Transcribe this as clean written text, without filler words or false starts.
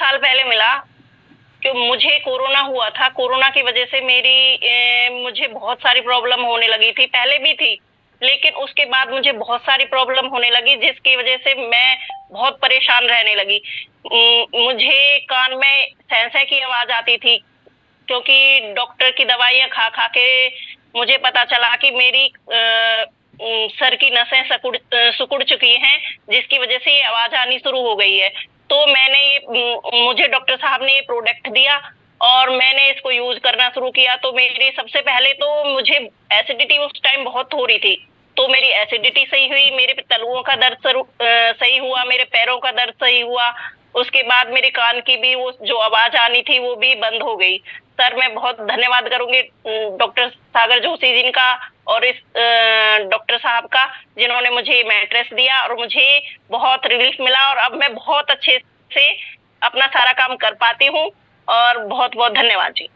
साल पहले मिला कि मुझे कोरोना हुआ था। कोरोना की वजह से मुझे बहुत सारी प्रॉब्लम होने लगी थी, पहले भी थी, लेकिन उसके बाद मुझे बहुत सारी प्रॉब्लम होने लगी, जिसकी वजह से मैं बहुत परेशान रहने लगी। मुझे कान में सैं सैं की आवाज आती थी, क्योंकि डॉक्टर की दवाइयां खा खा के मुझे पता चला कि मेरी सर की नसें सिकुड़ चुकी हैं, जिसकी वजह से ये आवाज आनी शुरू हो गई है। तो मुझे डॉक्टर साहब ने ये प्रोडक्ट दिया और मैंने इसको यूज करना शुरू किया। तो मेरी सबसे पहले तो मुझे एसिडिटी उस टाइम बहुत हो रही थी, तो मेरी एसिडिटी सही हुई, मेरे तलुओं का दर्द सही हुआ, मेरे पैरों का दर्द सही हुआ। उसके बाद मेरे कान की भी वो जो आवाज आनी थी वो भी बंद हो गई। सर, मैं बहुत धन्यवाद करूंगी डॉक्टर सागर जोशी जी का और इस डॉक्टर साहब का, जिन्होंने मुझे ये मैट्रेस दिया और मुझे बहुत रिलीफ मिला, और अब मैं बहुत अच्छे से अपना सारा काम कर पाती हूँ। और बहुत बहुत धन्यवाद जी।